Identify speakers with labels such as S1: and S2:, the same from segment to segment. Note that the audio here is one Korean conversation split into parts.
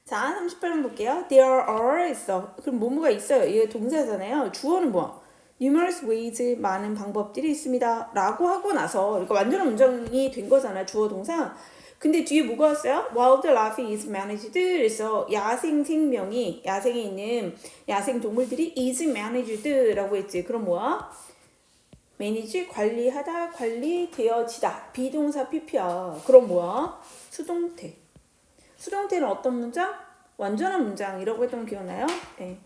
S1: 자, 38번 볼게요. There are 있어. 그럼 뭐뭐가 있어요. 이게 동사잖아요. 주어는 뭐? Numerous ways, 많은 방법들이 있습니다. 라고 하고 나서 그러니까 완전한 문장이 된 거잖아. 주어 동사. 근데 뒤에 뭐가 왔어요? Wildlife is managed. 그래서 야생 생명이 야생에 있는 야생 동물들이 is managed라고 했지. 그럼 뭐야? manage 관리하다, 관리되어지다. 비동사 PP야. 그럼 뭐야? 수동태. 수동태는 어떤 문장? 완전한 문장이라고 했던 거 기억나요? 네.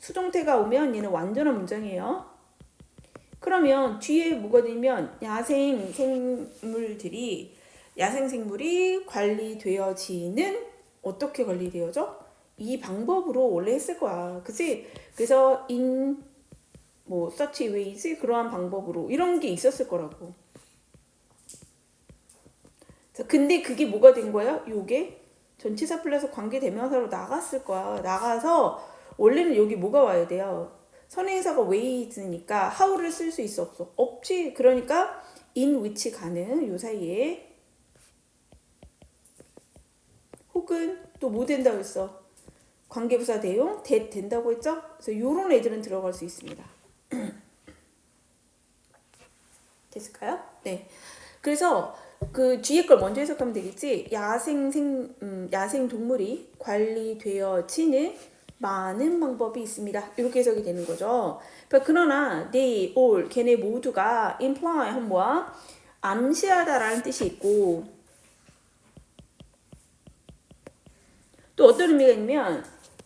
S1: 수동태가 오면 얘는 완전한 문장이에요. 그러면 뒤에 뭐가 되면 야생 생물이 관리되어지는 어떻게 관리되어져? 이 방법으로 원래 했을 거야. 그치? 그래서 such ways 그러한 방법으로 이런 게 있었을 거라고. 근데 그게 뭐가 된 거야? 요게 전치사 플러스 관계대명사로 나갔을 거야. 나가서 원래는 여기 뭐가 와야 돼요? 선행사가 ways니까 how를 쓸 수 있어 없어? 없지. 그러니까 in which 가는 요 사이에 혹은 또 뭐 된다고 했어? 관계부사 대용 that 된다고 했죠? 그래서 요런 애들은 들어갈 수 있습니다. 됐을까요? 네. 그래서 그 뒤에 걸 먼저 해석하면 되겠지. 야생 동물이 관리되어지는 많은 방법이 있습니다. 이렇게 해석이 되는 거죠. 그러나 they all 걔네 모두가 imply 한 뭐야? 암시하다라는 뜻이 있고 또 어떤 의미가 있냐면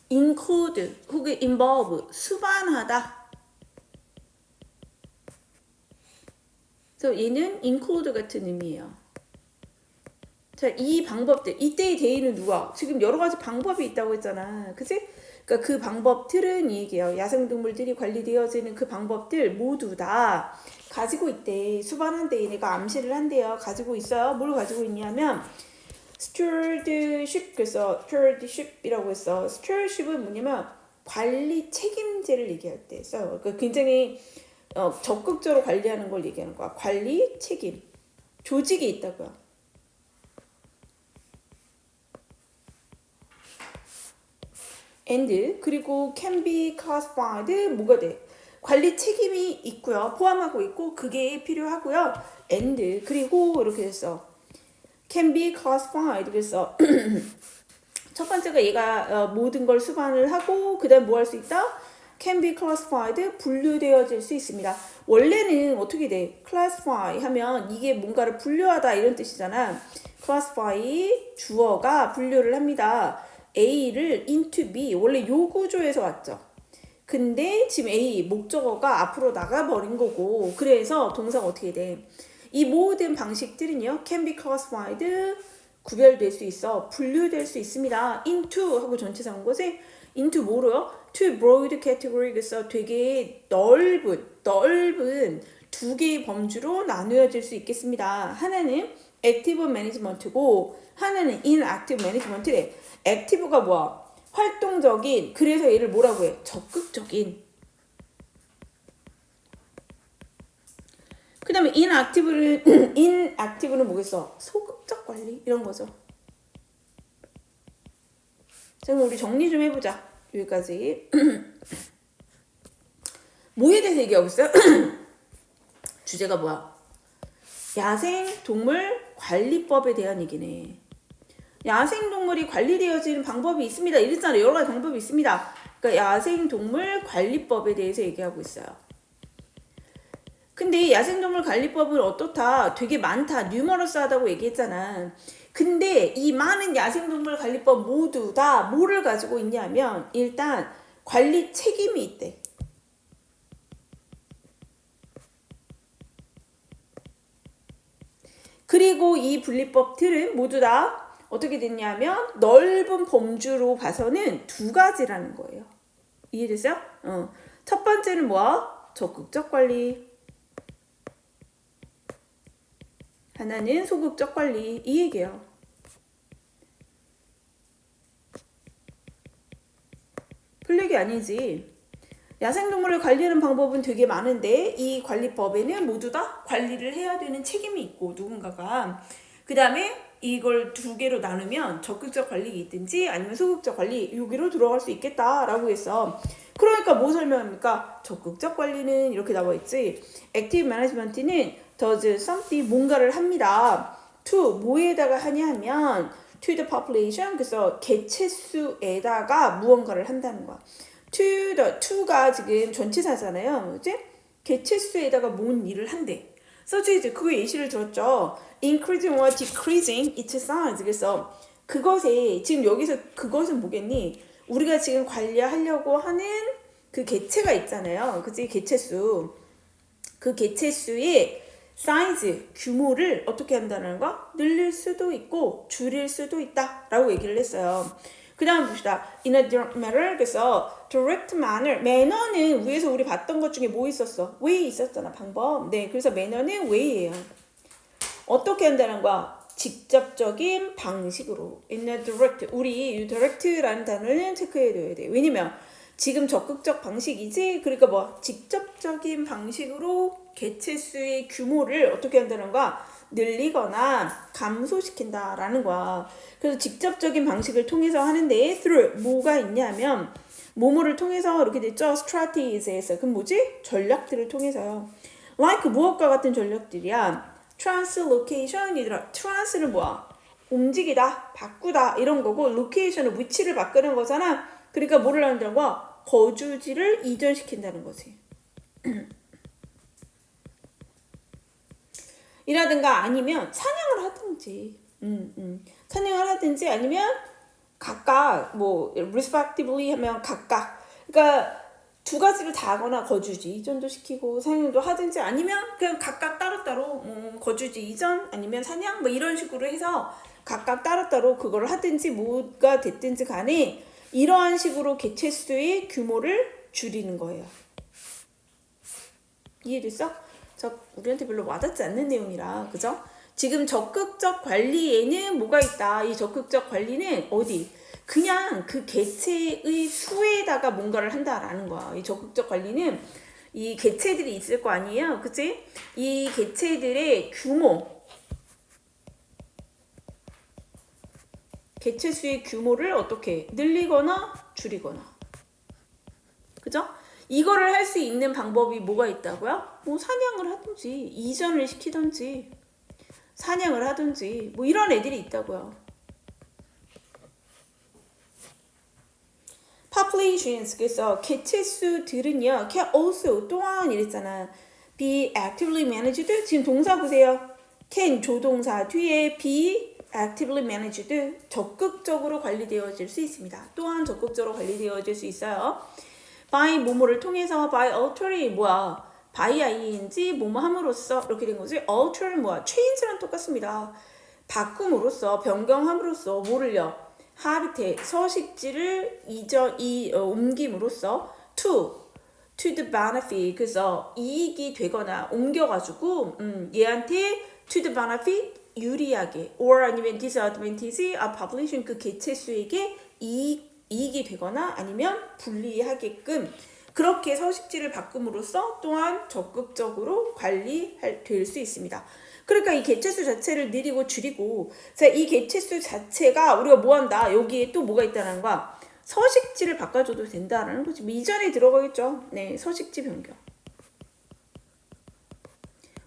S1: include 혹은 involve 수반하다. 그래서 얘는 include 같은 의미예요. 자, 이 방법들, 이때의 대의는 누가? 지금 여러 가지 방법이 있다고 했잖아. 그치? 그러니까 그 방법들은 이 얘기예요. 야생동물들이 관리되어지는 그 방법들 모두 다 가지고 있대. 수반한대. 얘네가 암시를 한대요. 가지고 있어요. 뭘 가지고 있냐면 stewardship, 그래서 stewardship이라고 했어. stewardship은 뭐냐면 관리 책임제를 얘기할 때 써요. 그러니까 굉장히 적극적으로 관리하는 걸 얘기하는 거야. 관리 책임. 조직이 있다고요. and 그리고 can be classified 뭐가 돼? 관리 책임이 있고요. 포함하고 있고 그게 필요하고요. and 그리고 이렇게 됐어. can be classified 그래서 첫 번째가 얘가 모든 걸 수반을 하고 그 다음 뭐 할 수 있다? can be classified 분류되어질 수 있습니다. 원래는 어떻게 돼? classify 하면 이게 뭔가를 분류하다 이런 뜻이잖아. classify 주어가 분류를 합니다. A를 into B 원래 요 구조에서 왔죠. 근데 지금 A 목적어가 앞으로 나가버린 거고 그래서 동사가 어떻게 돼? 이 모든 방식들은요 can be classified 구별될 수 있어 분류될 수 있습니다. into 하고 전체사 온 것에 into 뭐로요? to broad category 그래서 되게 넓은 두 개의 범주로 나누어질 수 있겠습니다. 하나는 active management고 하나는 inactive management래. active가 뭐야? 활동적인. 그래서 얘를 뭐라고 해? 적극적인. 그 다음에 inactive는 뭐겠어? 소극적 관리 이런 거죠. 자, 그럼 우리 정리 좀 해보자. 여기까지. 뭐에 대해서 얘기하고 있어요? 주제가 뭐야? 야생동물관리법에 대한 얘기네. 야생동물이 관리되어지는 방법이 있습니다. 이랬잖아요. 여러 가지 방법이 있습니다. 그러니까 야생동물관리법에 대해서 얘기하고 있어요. 근데 야생동물관리법은 어떻다? 되게 많다. 뉴머러스하다고 얘기했잖아. 근데 이 많은 야생동물관리법 모두 다 뭐를 가지고 있냐면 일단 관리 책임이 있대. 그리고 이 분리법들은 모두 다 어떻게 됐냐면 넓은 범주로 봐서는 두 가지라는 거예요. 이해됐어요? 첫 번째는 뭐야? 적극적 관리. 하나는 소극적 관리. 이 얘기예요. 풀리기 아니지. 야생동물을 관리하는 방법은 되게 많은데 이 관리법에는 모두 다 관리를 해야 되는 책임이 있고 누군가가 그 다음에 이걸 두 개로 나누면 적극적 관리 있든지 아니면 소극적 관리 여기로 들어갈 수 있겠다라고 했어. 그러니까 뭐 설명합니까? 적극적 관리는 이렇게 나와 있지. 액티브 매니지먼트는 does something 뭔가를 합니다. to 뭐에다가 하냐 하면 to the population 그래서 개체수에다가 무언가를 한다는 거야. to가 지금 전치사잖아요. 그치? 개체수에다가 뭔 일을 한대. such as 그 예시를 들었죠. increasing or decreasing its size. 그래서 그것에 지금 여기서 그것은 뭐겠니? 우리가 지금 관리하려고 하는 그 개체가 있잖아요. 그치? 개체수. 그 개체수의 사이즈, 규모를 어떻게 한다는 거? 늘릴 수도 있고 줄일 수도 있다 라고 얘기를 했어요. 그 다음 봅시다. In a direct manner, 그래서 direct manner, 매너는 위에서 우리 봤던 것 중에 뭐 있었어? way 있었잖아, 방법. 네, 그래서 매너는 way예요. 어떻게 한다는 거야? 직접적인 방식으로. In a direct, 우리 이 direct라는 단어는 체크해둬야 돼. 왜냐면 지금 적극적 방식이지, 그러니까 뭐 직접적인 방식으로 개체수의 규모를 어떻게 한다는 거야? 늘리거나 감소시킨다라는 거야. 그래서 직접적인 방식을 통해서 하는데 through 뭐가 있냐면 뭐뭐를 통해서 이렇게 됐죠. strategies에서 그럼 뭐지? 전략들을 통해서요. like 무엇과 같은 전략들이야. translocation 이더라. trans는 뭐야? 움직이다, 바꾸다 이런 거고 location은 위치를 바꾸는 거잖아. 그러니까 뭐를 한다는 거야? 거주지를 이전시킨다는 거지. 이라든가 아니면 사냥을 하든지 사냥을 하든지 아니면 각각 뭐 respectively 하면 각각 그러니까 두 가지를 다 하거나 거주지 이전도 시키고 사냥도 하든지 아니면 그냥 각각 따로따로 거주지 이전 아니면 사냥 뭐 이런 식으로 해서 각각 따로따로 그걸 하든지 뭐가 됐든지 간에 이러한 식으로 개체수의 규모를 줄이는 거예요. 이해됐어? 우리한테 별로 와닿지 않는 내용이라 그죠? 지금 적극적 관리에는 뭐가 있다. 이 적극적 관리는 어디? 그냥 그 개체의 수에다가 뭔가를 한다라는 거야. 이 적극적 관리는 이 개체들이 있을 거 아니에요. 그치? 이 개체들의 규모 개체수의 규모를 어떻게 늘리거나 줄이거나 그죠? 이거를 할 수 있는 방법이 뭐가 있다고요? 뭐 사냥을 하든지 이전을 시키든지 사냥을 하든지 뭐 이런 애들이 있다고요. populations 그래서 개체수들은요 can also 또한 이랬잖아. be actively managed 지금 동사 보세요. can 조동사 뒤에 be actively managed 적극적으로 관리되어질 수 있습니다. 또한 적극적으로 관리되어질 수 있어요. by 뭐뭐를 통해서 by altering 뭐야? by ing 뭐뭐 함으로써 이렇게 된 거지. alter는 뭐야? change랑 똑같습니다. 바꿈으로써 변경함으로써 뭐를요? 하비테 서식지를 옮김으로써 to the benefit 그래서 이익이 되거나 옮겨가지고 얘한테 to the benefit 유리하게 or 아니면 disadvantage a population 그 개체수에게 이익이 되거나 아니면 불리하게끔 그렇게 서식지를 바꿈으로써 또한 적극적으로 관리될 수 있습니다. 그러니까 이 개체수 자체를 늘리고 줄이고 자, 이 개체수 자체가 우리가 뭐 한다? 여기에 또 뭐가 있다는 거야? 서식지를 바꿔줘도 된다라는 거지. 이전에 들어가겠죠. 네, 서식지 변경.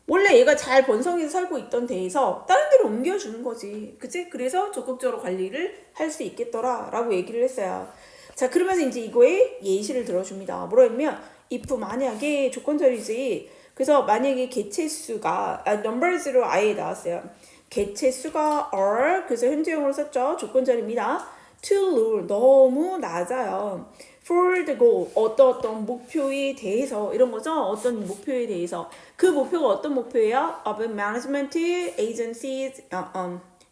S1: 원래 얘가 잘 번성해서 살고 있던 데에서 다른 데로 옮겨주는 거지. 그치? 그래서 적극적으로 관리를 할 수 있겠더라 라고 얘기를 했어요. 자, 그러면서 이제 이거에 예시를 들어줍니다. 뭐라 하면 if 만약에 조건절이지. 그래서 만약에 개체수가 numbers로 아예 나왔어요. 개체수가 are 그래서 현재형으로 썼죠. 조건절입니다. too low 너무 낮아요. for the goal 어떤 목표에 대해서 이런 거죠. 어떤 목표에 대해서 그 목표가 어떤 목표예요? of management agencies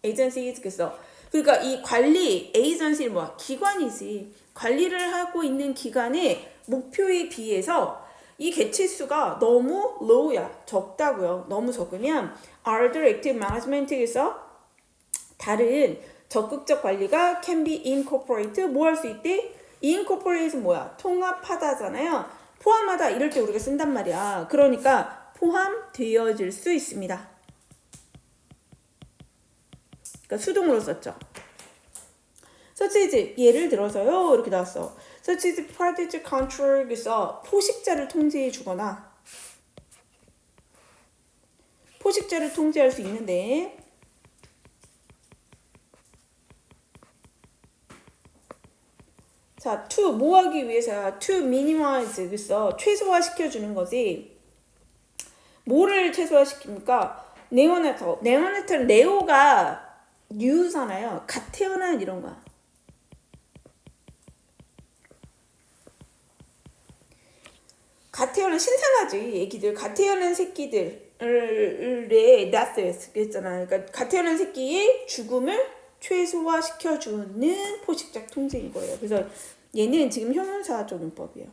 S1: agencies 그래서 그러니까 이 관리 agency는 뭐야? 기관이지. 관리를 하고 있는 기관의 목표에 비해서 이 개체수가 너무 low야. 적다고요. 너무 적으면 other active management에서 다른 적극적 관리가 can be incorporate 뭐 할 수 있대? incorporate는 뭐야? 통합하다잖아요. 포함하다 이럴 때 우리가 쓴단 말이야. 그러니까 포함되어질 수 있습니다. 그러니까 수동으로 썼죠. such as 예를 들어서요 이렇게 나왔어. such as predator control 그래서 포식자를 통제해 주거나 포식자를 통제할 수 있는데 자, to 뭐 하기 위해서야? to minimize 그래서 최소화시켜 주는 거지. 뭐를 최소화시킵니까? 네오네탈은 네오가 뉴잖아요. 갓 태어난 이런 거야. 갓 태어난 신생아지 애기들 갓 태어난 새끼들의 death 그랬잖아. 그러니까 갓 태어난 새끼의 죽음을 최소화시켜주는 포식자 통제인 거예요. 그래서 얘는 지금 형용사적 문법이에요.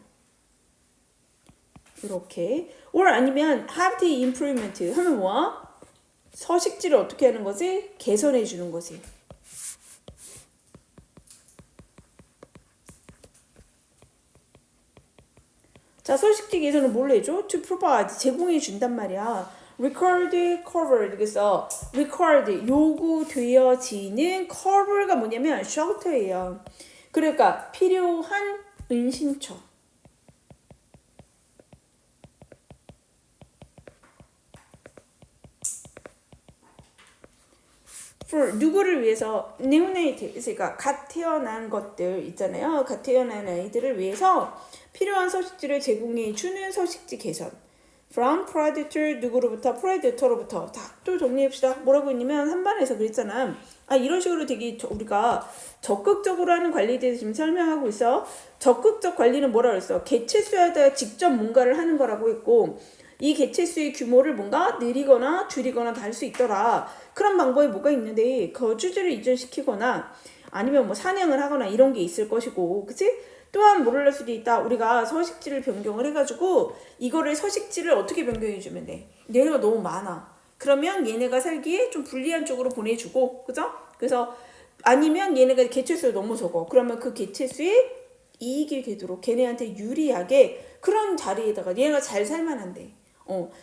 S1: 이렇게 or 아니면 have the improvement 하면 뭐야? 서식지를 어떻게 하는 거지? 개선해 주는 거지. 자, 서식지 개선은 뭘 해줘? to provide 제공해 준단 말이야. required covered 그래서 required 요구되어지는 cover가 뭐냐면 shelter예요. 그러니까 필요한 은신처. for 누구를 위해서 neonate 그러니까 갓 태어난 것들 있잖아요. 갓 태어난 아이들을 위해서 필요한 서식지를 제공해 주는 서식지 개선. from predator 누구로부터 predator로부터 또 정리합시다. 뭐라고 했냐면 3반에서 그랬잖아. 이런 식으로 되게 우리가 적극적으로 하는 관리에 대해서 지금 설명하고 있어. 적극적 관리는 뭐라 그랬어? 개체수에다 직접 뭔가를 하는 거라고 했고 이 개체수의 규모를 뭔가 늘리거나 줄이거나 다 할 수 있더라. 그런 방법이 뭐가 있는데 거주지를 이전시키거나 아니면 뭐 사냥을 하거나 이런 게 있을 것이고 그치? 또한 뭐를 할 수도 있다. 우리가 서식지를 변경을 해가지고 이거를 서식지를 어떻게 변경해주면 돼? 얘네가 너무 많아. 그러면 얘네가 살기에 좀 불리한 쪽으로 보내주고 그죠? 그래서 아니면 얘네가 개체수가 너무 적어. 그러면 그 개체수에 이익이 되도록 걔네한테 유리하게 그런 자리에다가 얘네가 잘 살만한데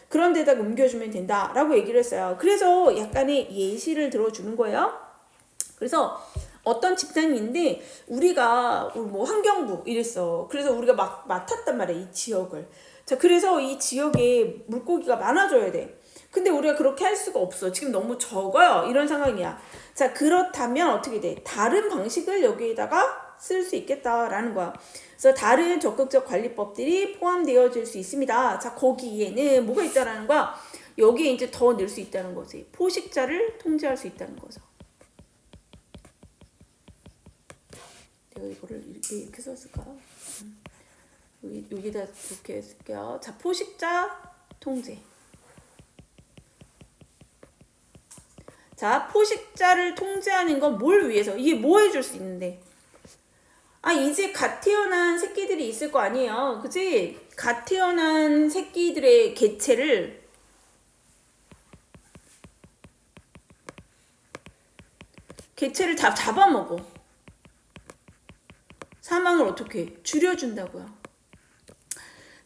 S1: 그런 데다가 옮겨주면 된다라고 얘기를 했어요. 그래서 약간의 예시를 들어주는 거예요. 그래서 어떤 집단인데 우리가 뭐 환경부 이랬어. 그래서 우리가 막 맡았단 말이야 이 지역을. 자 그래서 이 지역에 물고기가 많아져야 돼. 근데 우리가 그렇게 할 수가 없어. 지금 너무 적어요. 이런 상황이야. 자 그렇다면 어떻게 돼? 다른 방식을 여기에다가 쓸 수 있겠다라는 거야. 그래서 다른 적극적 관리법들이 포함되어질 수 있습니다. 자 거기에는 뭐가 있다라는 거야? 여기에 이제 더 넣을 수 있다는 거지. 포식자를 통제할 수 있다는 거죠. 내가 이거를 이렇게 썼을까? 여기다 이렇게 쓸게요. 자 포식자 통제. 자 포식자를 통제하는 건 뭘 위해서? 이게 뭐 해줄 수 있는데? 이제 갓 태어난 새끼들이 있을 거 아니에요. 그치? 갓 태어난 새끼들의 개체를 다 잡아먹어. 사망을 어떻게 줄여준다고요.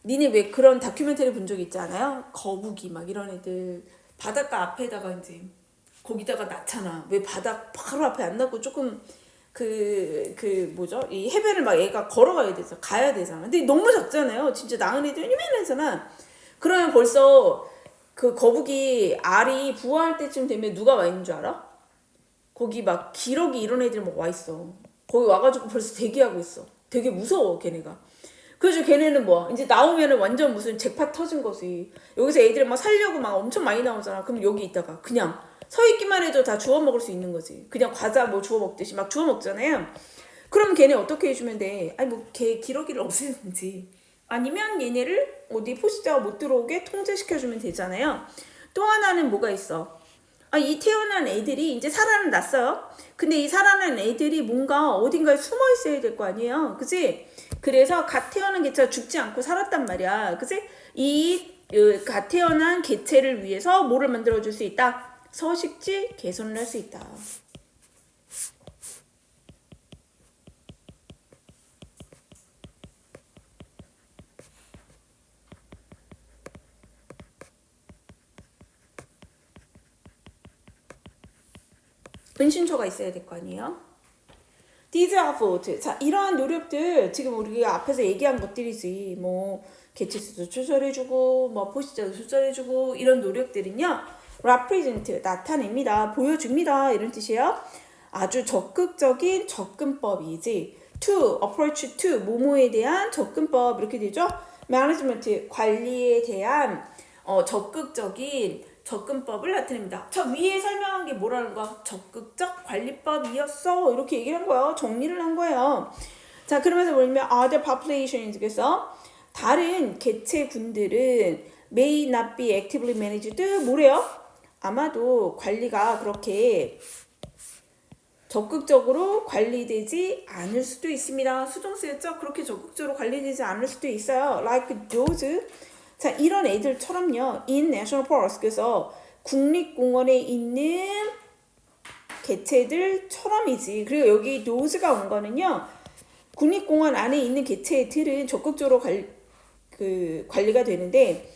S1: 니네 왜 그런 다큐멘터리 본 적 있지 않아요? 거북이 막 이런 애들 바닷가 앞에다가 이제 거기다가 낳잖아. 왜 바닥 바로 앞에 안 낳고 조금 뭐죠? 이 해변을 막 얘가 걸어가야 되잖아. 가야 되잖아. 근데 너무 작잖아요. 진짜 낳은 애들 이만하잖아. 그러면 벌써 그 거북이 알이 부화할 때쯤 되면 누가 와 있는 줄 알아? 거기 막 기러기 이런 애들 막 와 있어. 거기 와가지고 벌써 대기하고 있어. 되게 무서워 걔네가. 그래서 걔네는 뭐 이제 나오면은 완전 무슨 잭팟 터진 거지. 여기서 애들 막 살려고 막 엄청 많이 나오잖아. 그럼 여기 있다가 그냥 서 있기만 해도 다 주워 먹을 수 있는 거지. 그냥 과자 뭐 주워 먹듯이 막 주워 먹잖아요. 그럼 걔네 어떻게 해주면 돼? 뭐 걔 기러기를 없애든지 아니면 얘네를 어디 포식자가 못 들어오게 통제시켜주면 되잖아요. 또 하나는 뭐가 있어? 이 태어난 애들이 이제 살아났어요. 근데 이 살아난 애들이 뭔가 어딘가에 숨어 있어야 될 거 아니에요. 그치? 그래서 갓 태어난 개체가 죽지 않고 살았단 말이야. 그치? 갓 태어난 개체를 위해서 뭐를 만들어줄 수 있다? 서식지 개선을 할 수 있다. 은신처가 있어야 될 거 아니에요? These effort. 자, 이러한 노력들 지금 우리가 앞에서 얘기한 것들이지. 뭐 개체수도 조절해주고 뭐 포시자도 조절해주고 이런 노력들은요. represent 나타냅니다. 보여줍니다. 이런 뜻이에요. 아주 적극적인 접근법이지. to approach to 뭐뭐에 대한 접근법 이렇게 되죠. management 관리에 대한 적극적인 접근법을 나타냅니다. 저 위에 설명한 게 뭐라는 거야? 적극적 관리법이었어. 이렇게 얘기를 한 거예요. 정리를 한 거예요. 자, 그러면서 뭐냐면 other populations 그래서 다른 개체군들은 may not be actively managed 뭐래요? 아마도 관리가 그렇게 적극적으로 관리되지 않을 수도 있습니다. 수동쓰였죠? 그렇게 적극적으로 관리되지 않을 수도 있어요. Like those. 자, 이런 애들처럼요. In national parks. 그래서 국립공원에 있는 개체들처럼이지. 그리고 여기 those가 온 거는요. 국립공원 안에 있는 개체들은 적극적으로 관리가 되는데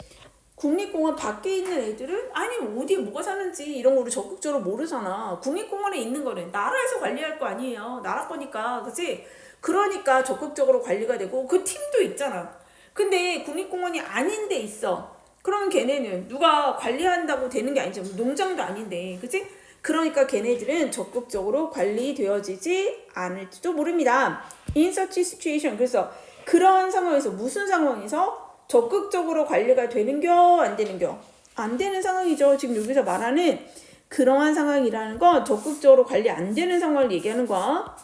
S1: 국립공원 밖에 있는 애들은 아니 어디에 뭐가 사는지 이런 거를 적극적으로 모르잖아. 국립공원에 있는 거는 나라에서 관리할 거 아니에요. 나라 거니까. 그치? 그러니까 적극적으로 관리가 되고 그 팀도 있잖아. 근데 국립공원이 아닌 데 있어. 그러면 걔네는 누가 관리한다고 되는 게 아니지. 농장도 아닌데. 그치? 그러니까 걔네들은 적극적으로 관리되어지지 않을지도 모릅니다. In such situation. 그래서 그런 상황에서 무슨 상황에서 적극적으로 관리가 되는겨 안 되는겨? 안 되는 상황이죠. 지금 여기서 말하는 그러한 상황이라는 건 적극적으로 관리 안 되는 상황을 얘기하는 거야.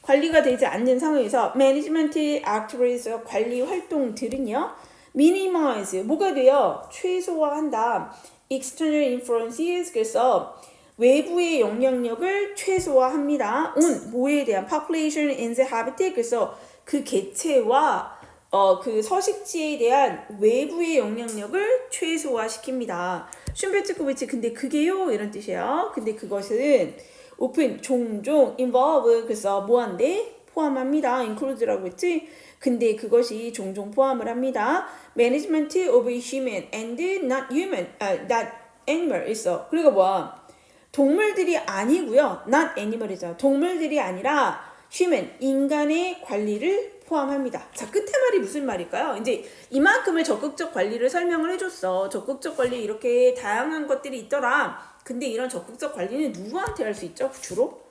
S1: 관리가 되지 않는 상황에서 management activities 관리 활동들은요. minimize 뭐가 돼요? 최소화한다. external influences 그래서 외부의 영향력을 최소화합니다. on 뭐에 대한 population and habitat 그래서 그 개체와 그 서식지에 대한 외부의 영향력을 최소화시킵니다. 슌베츠코비치 근데 그게요 이런 뜻이에요. 근데 그것은 open 종종 involve 그래서 뭐한데 포함합니다. include라고 했지. 근데 그것이 종종 포함을 합니다. management of human and not human, not animal 있어. 그리고 뭐야? 동물들이 아니고요. not animal이죠. 동물들이 아니라 human, 인간의 관리를 포함합니다. 자, 끝에 말이 무슨 말일까요? 이제 이만큼을 적극적 관리를 설명을 해줬어. 적극적 관리 이렇게 다양한 것들이 있더라. 근데 이런 적극적 관리는 누구한테 할 수 있죠? 주로?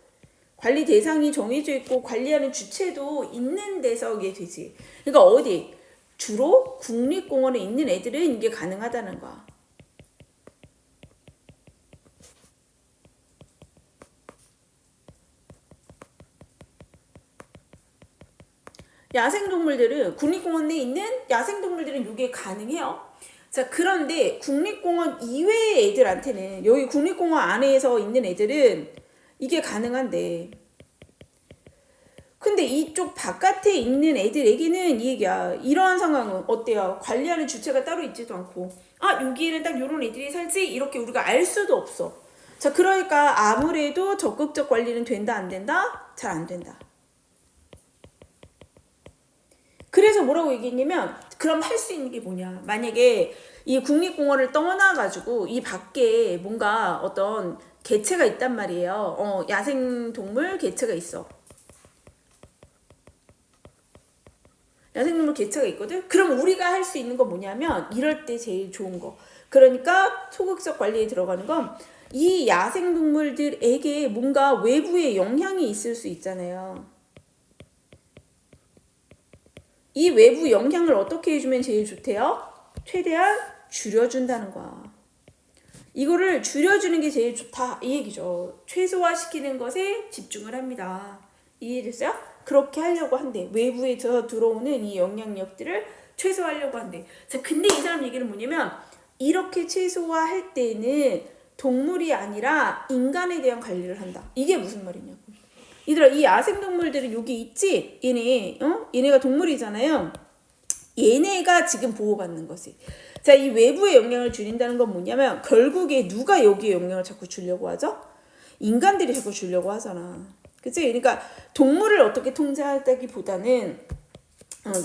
S1: 관리 대상이 정해져 있고 관리하는 주체도 있는 데서 이게 되지. 그러니까 어디? 주로 국립공원에 있는 애들은 이게 가능하다는 거야. 야생동물들은 국립공원에 있는 야생동물들은 이게 가능해요. 자, 그런데 국립공원 이외의 애들한테는 여기 국립공원 안에서 있는 애들은 이게 가능한데 근데 이쪽 바깥에 있는 애들에게는 이 얘기야. 이러한 상황은 어때요? 관리하는 주체가 따로 있지도 않고 아 여기에는 딱 이런 애들이 살지 이렇게 우리가 알 수도 없어. 자, 그러니까 아무래도 적극적 관리는 된다 안 된다? 잘 안 된다. 그래서 뭐라고 얘기했냐면 그럼 할 수 있는 게 뭐냐. 만약에 이 국립공원을 떠나가지고 이 밖에 뭔가 어떤 개체가 있단 말이에요. 야생동물 개체가 있어. 야생동물 개체가 있거든? 그럼 우리가 할 수 있는 건 뭐냐면 이럴 때 제일 좋은 거. 그러니까 소극적 관리에 들어가는 건 이 야생동물들에게 뭔가 외부의 영향이 있을 수 있잖아요. 이 외부 영향을 어떻게 해주면 제일 좋대요? 최대한 줄여준다는 거야. 이거를 줄여주는 게 제일 좋다 이 얘기죠. 최소화시키는 것에 집중을 합니다. 이해됐어요? 그렇게 하려고 한대. 외부에서 들어오는 이 영향력들을 최소화하려고 한대. 자, 근데 이 사람 얘기는 뭐냐면 이렇게 최소화할 때는 동물이 아니라 인간에 대한 관리를 한다. 이게 무슨 말이냐고. 얘들아, 이 야생동물들은 여기 있지? 얘네가 동물이잖아요. 얘네가 지금 보호받는 거지. 자, 이 외부의 영향을 줄인다는 건 뭐냐면 결국에 누가 여기에 영향을 자꾸 주려고 하죠? 인간들이 자꾸 주려고 하잖아. 그치? 그러니까 동물을 어떻게 통제하다기보다는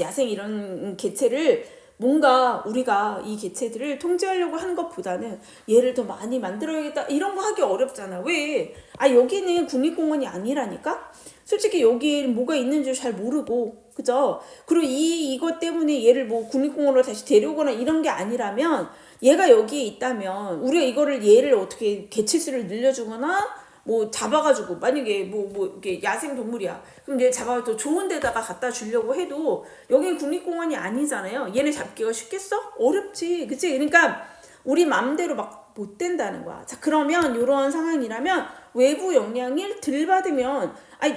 S1: 야생 이런 개체를 뭔가 우리가 이 개체들을 통제하려고 하는 것보다는 얘를 더 많이 만들어야겠다 이런 거 하기 어렵잖아. 왜? 여기는 국립공원이 아니라니까? 솔직히 여기 뭐가 있는지 잘 모르고, 그죠? 그리고 이것 때문에 얘를 뭐 국립공원으로 다시 데려오거나 이런 게 아니라면, 얘가 여기에 있다면 우리가 이거를 얘를 어떻게 개체수를 늘려주거나 뭐 잡아가지고, 만약에 이게 야생 동물이야, 그럼 얘 잡아서 좋은 데다가 갖다 주려고 해도 여기는 국립공원이 아니잖아요. 얘네 잡기가 쉽겠어? 어렵지, 그치? 그러니까 우리 마음대로 막 못 된다는 거야. 자, 그러면 이런 상황이라면 외부 영향을 덜 받으면,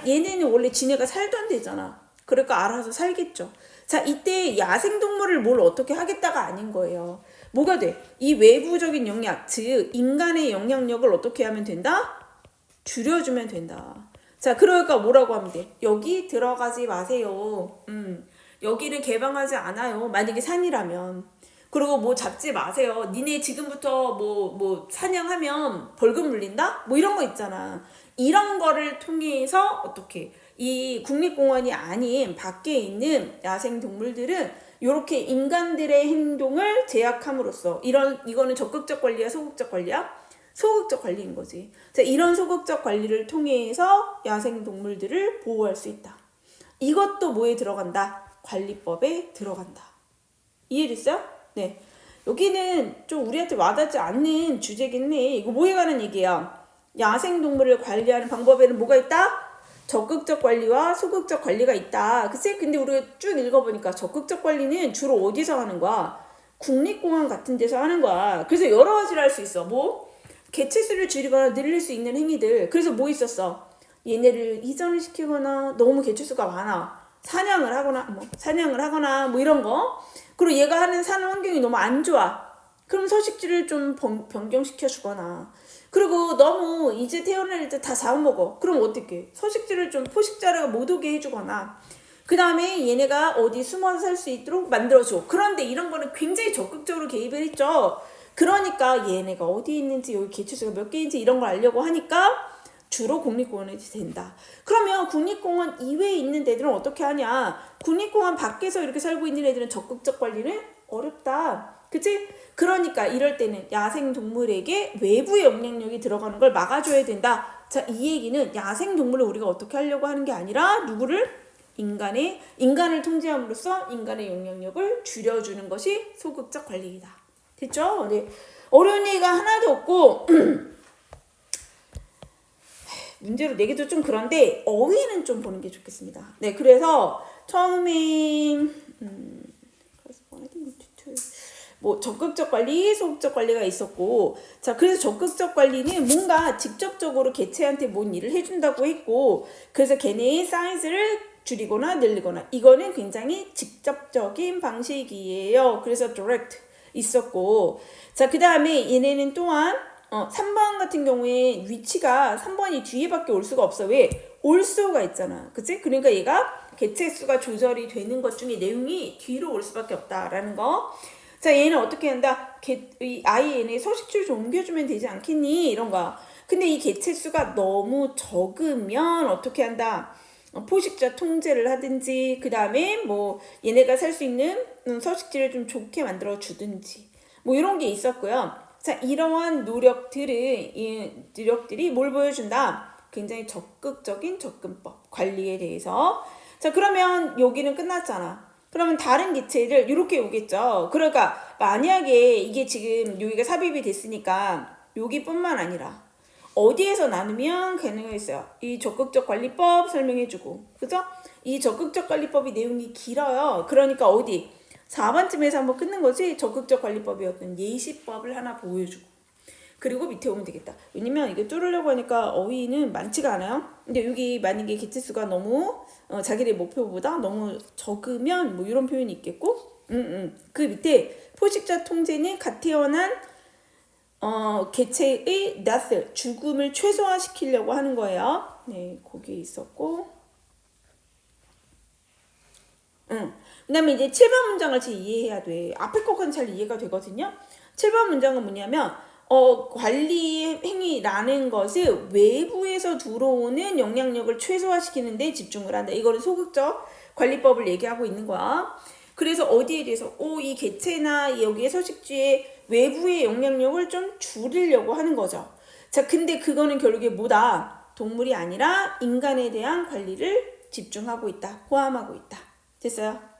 S1: 얘네는 원래 지네가 살던 데잖아. 그러니까 알아서 살겠죠. 자, 이때 야생동물을 뭘 어떻게 하겠다가 아닌 거예요. 뭐가 돼? 이 외부적인 영향, 즉 인간의 영향력을 어떻게 하면 된다? 줄여주면 된다. 자, 그러니까 뭐라고 하면 돼? 여기 들어가지 마세요. 여기는 개방하지 않아요. 만약에 산이라면. 그리고 뭐 잡지 마세요. 니네 지금부터 뭐 사냥하면 벌금 물린다? 뭐 이런 거 있잖아. 이런 거를 통해서 어떻게 이 국립공원이 아닌 밖에 있는 야생 동물들은 이렇게 인간들의 행동을 제약함으로써 이거는 적극적 관리야, 소극적 관리야? 소극적 관리인 거지. 자, 이런 소극적 관리를 통해서 야생 동물들을 보호할 수 있다. 이것도 뭐에 들어간다? 관리법에 들어간다. 이해됐어요? 네. 여기는 좀 우리한테 와닿지 않는 주제긴 해. 이거 뭐에 관한 얘기야? 야생 동물을 관리하는 방법에는 뭐가 있다? 적극적 관리와 소극적 관리가 있다. 그치? 근데 우리가 쭉 읽어보니까 적극적 관리는 주로 어디서 하는 거야? 국립공원 같은 데서 하는 거야. 그래서 여러 가지를 할 수 있어. 뭐? 개체수를 줄이거나 늘릴 수 있는 행위들. 그래서 뭐 있었어? 얘네를 이전을 시키거나 너무 개체수가 많아. 사냥을 하거나 뭐 이런 거. 그리고 얘가 하는 사는 환경이 너무 안 좋아. 그럼 서식지를 좀 변경시켜 주거나. 그리고 너무 이제 태어날 때 다 잡아먹어. 그럼 어떻게? 서식지를 좀 포식자를 못 오게 해주거나. 그 다음에 얘네가 어디 숨어서 살 수 있도록 만들어줘. 그런데 이런 거는 굉장히 적극적으로 개입을 했죠. 그러니까 얘네가 어디 있는지, 여기 개체수가 몇 개인지 이런 걸 알려고 하니까 주로 국립공원이 된다. 그러면 국립공원 이외에 있는 데들은 어떻게 하냐? 국립공원 밖에서 이렇게 살고 있는 애들은 적극적 관리는 어렵다. 그치? 그러니까 이럴 때는 야생동물에게 외부 영향력이 들어가는 걸 막아줘야 된다. 자, 이 얘기는 야생동물을 우리가 어떻게 하려고 하는 게 아니라 누구를? 인간을 통제함으로써 인간의 영향력을 줄여주는 것이 소극적 관리이다. 됐죠? 네. 어려운 얘기가 하나도 없고 문제로 내기도 좀 그런데 어휘는 좀 보는 게 좋겠습니다. 네, 그래서 처음에 뭐 적극적 관리, 소극적 관리가 있었고, 자, 그래서 적극적 관리는 뭔가 직접적으로 개체한테 뭔 일을 해준다고 했고, 그래서 걔네의 사이즈를 줄이거나 늘리거나, 이거는 굉장히 직접적인 방식이에요. 그래서 direct 있었고, 자, 그 다음에 얘네는 또한 3번 같은 경우에 위치가 3번이 뒤에밖에 올 수가 없어. 왜? 올 수가 있잖아. 그치? 그러니까 얘가 개체 수가 조절이 되는 것 중에 내용이 뒤로 올 수밖에 없다라는 거. 자, 얘는 어떻게 한다? 아예 얘네 서식지를 좀 옮겨주면 되지 않겠니? 이런 거. 근데 이 개체 수가 너무 적으면 어떻게 한다? 포식자 통제를 하든지, 그 다음에 뭐 얘네가 살 수 있는 서식지를 좀 좋게 만들어 주든지, 뭐 이런 게 있었고요. 자, 이러한 노력들이 뭘 보여준다? 굉장히 적극적인 접근법, 관리에 대해서. 자, 그러면 여기는 끝났잖아. 그러면 다른 개체를 이렇게 오겠죠. 그러니까 만약에 이게 지금 여기가 삽입이 됐으니까 여기뿐만 아니라 어디에서 나누면 가능했어요. 이 적극적 관리법 설명해주고, 그죠? 이 적극적 관리법이 내용이 길어요. 그러니까 어디? 4번쯤에서 한번 끊는 거지. 적극적 관리법이 어떤 예시법을 하나 보여주고, 그리고 밑에 오면 되겠다. 왜냐면 이게 뚫으려고 하니까 어휘는 많지가 않아요. 근데 여기 만약에 개체수가 너무 자기의 목표보다 너무 적으면 뭐 이런 표현이 있겠고, 그 밑에 포식자 통제는 갓 태어난 개체의 death, 죽음을 최소화시키려고 하는 거예요. 네, 거기에 있었고, 그 다음에 이제 7번 문장을 잘 이해해야 돼. 앞에 거는 잘 이해가 되거든요. 7번 문장은 뭐냐면 관리 행위라는 것을 외부에서 들어오는 영향력을 최소화시키는 데 집중을 한다. 이거는 소극적 관리법을 얘기하고 있는 거야. 그래서 어디에 대해서 이 개체나 여기에 서식지의 외부의 영향력을 좀 줄이려고 하는 거죠. 자, 근데 그거는 결국에 뭐다? 동물이 아니라 인간에 대한 관리를 집중하고 있다. 포함하고 있다. 됐어요?